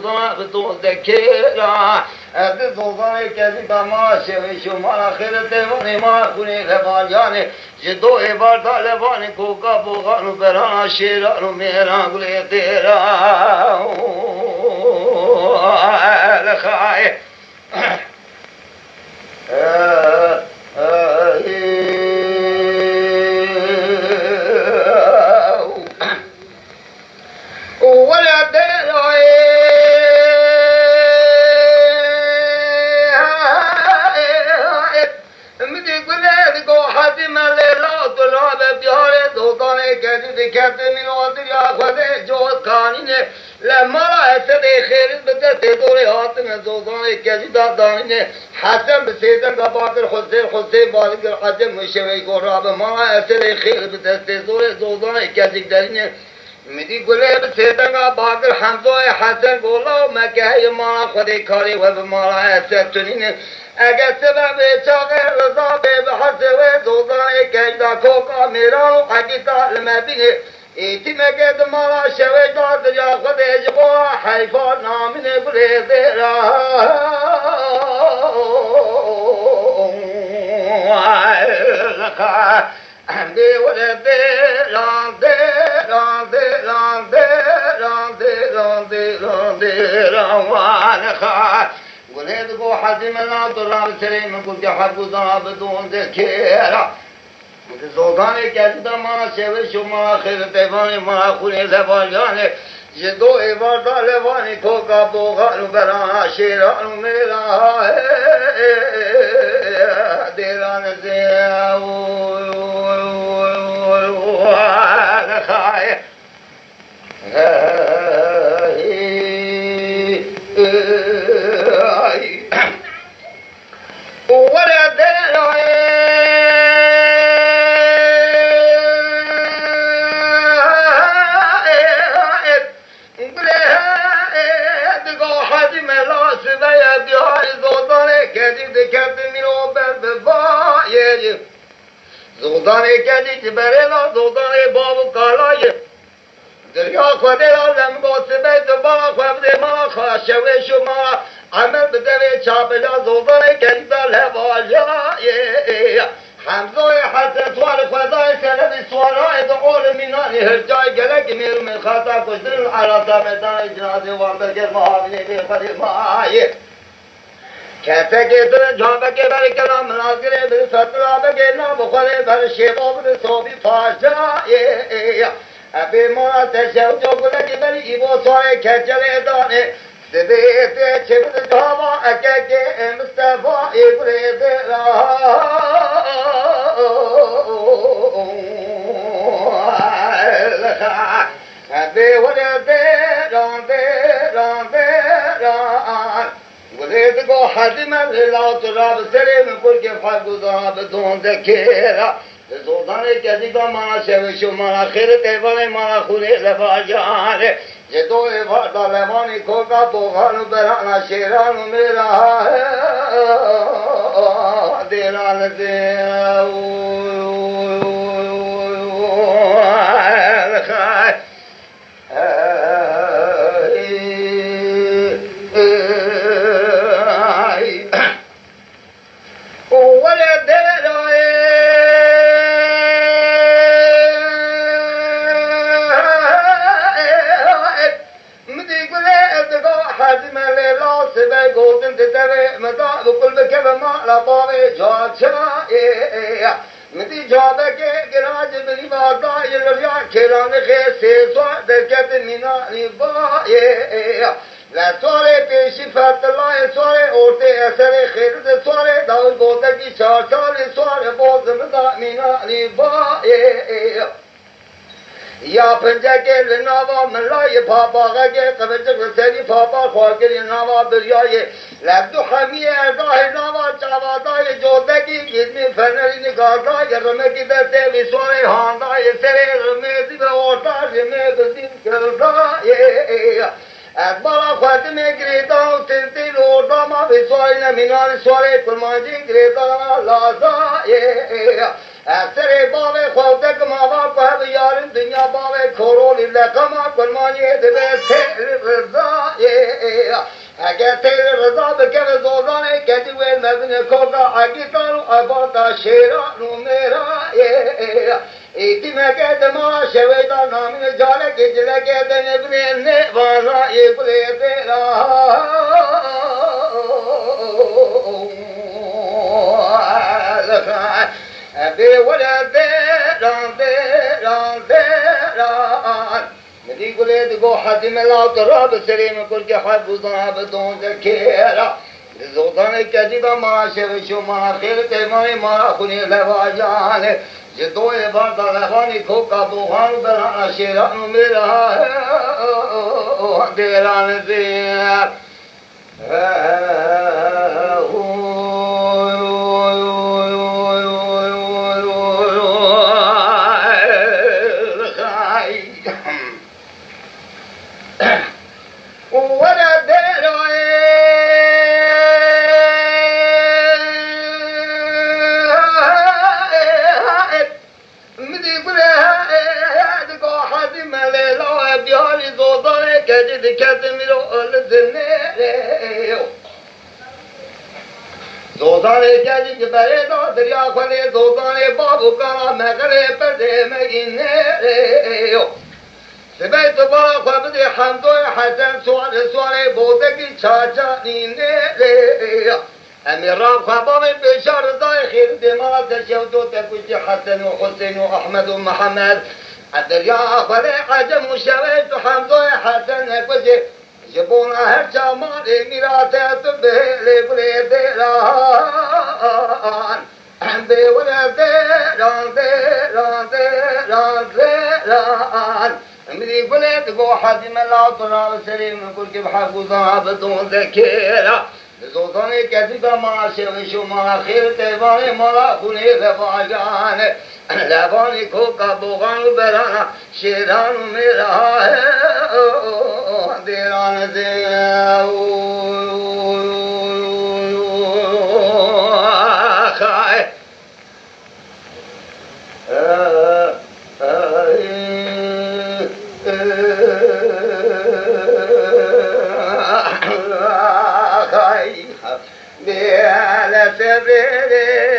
گذار به تو ذکرا از دوزان کسی ما شوی شما خیرت و ما خونی لبالیانه جدو بار طالبان کوکا بوغان و بران شیران و میران گلی تیرا لخای ولا دلوي مدي قلت قو حاتم الليلة طلاب بيارة دوطان كذب كتب من وطر يا خذ جوز قانين لما رأيت خير بدت دوري حاتم دوطان كذب دانين حسن بسيدن قباطر خزي بالك القدم مشوي قراب ما رأيت خير بدت دوري دوطان كذب دانين میدی گله به سیدنگا باقر حمزوی حسن گولا و مکه ما خودی کاری و به مالا استونین اگر سبب چاق رضا به حسن و دوزان کجدا کوکا میران و حقیقا لمبینه ایتی مگد مالا شوی داد یا خودی جبا حیفا نامینه گله دیرا Ande wale de rande rande rande rande rande rande rawan kha gule de go hazim na to ram sere me ko kya habu da bedon de kera mute zogane kazda ma sheve shuma khair devane ma khune zabalane جدو ایوار دالوانی کوکا بوغانو برا شیرانو میرا دیران زیاو لخای ولا دلوی زودان کدی برلا زودان بابو کالای دریا خودی لازم باشه به دبا خود ما خواشه شما عمل بده چابلا زودان کدی دل واجای حمزه حسن سوال خدای سلام سوالای دعول مینانی هر جای گلک میرو من خطا کشتن عراضا میدان جنازه وان بگر محاوینه به خدی مای کہتے کہ ادھر جھانبہ کے بر کلام ناظرے بر سترابہ کے نام بخورے بر شیبہ بر صوبی فاشا ابی مولا تشو جو گلے کی بر ایبو سوائے کھچلے دانے سبیتے چھبت جھاوا اکے کے مصطفیٰ ابرے دیرا ابی ورے دیران دیران دیران ولید گو حدیم الهلات راب سریم کل که فگوزا بدون ذکیرا زودان کسی کا مانا شوی شما خیر تیوان مانا خونه لفاجان جدو ایفادا لوانی کوکا بوغانو برانا شیرانو میرا دیران دیو مدی جابه که گراج بری واردا یه لریا کلانه خیلی سیزوان درکت مینانی بایه لسواره پیشی فتلای سواره ارته اثر خیرد سواره داون گودگی 4 سال سواره بازم دا مینانی بایه یا پنجه که لناوا ملای پاپاقه که قبجه رسلی پاپا خواهگری ناوا بریای لبدو خمیه ارزاه ناوا چاوادای جودگی گیدمی فنری نگاردای رمکی دسته ویسواری هاندای سره رمیزی به ارتاش میگزیم کردای از بالا خواهد میگریدان و تنتیل ارداما ویسواری نمینان سواری کلمانجی گریدان لازای اثر باب خودک ماوا که بیارن دنیا باب کرولی لکما کلمانی دبه سر رضای اگر تیر رضا بکر زودانه کدی و مبن کوکا اگی تارو ابادا شیرانو میرا ایتی مکد ما شویدا نامی جاله کجله کدن ابن نوانا ایبلی دیرا بی ولد دیران دیران دیران مدی گله دگو حدیم لاو تراب سریم کل که حفظان بدون ذکیرا زودان کدی با معاشر شما خیر تیمانی مارا خونی لواجان جدوی بارتا لخانی کوکا بوخان بران شیران میرا دیران دیر زودانے کیا جی برے دو دریا کھلے زودانے بابو کا مغرے پردے مگینے رے سبے تو بڑا خبر حمد و حسن سوارے بودے کی چاچا نینے رے امیران خبر بشار دای خیر دماغ شودو تے کچھ حسن و حسین و احمد و محمد دریا کھلے عجم و شویت حمد و حسن کچھ جبونا ہے چامارے میراتے تو بہلے بلے دیران بے بلے دیران دیران دیران دیران میری بلے دگو حدیم اللہ تنال سریم کل کے بحقوزان عبدون ذکیرہ زودانے کسی با معاشر شما خیر تیوانے مولا خونے لباجان لبانی کھوکا بوغان برانا شیران میرا ہے دیران دیر خائے بیال سبیرے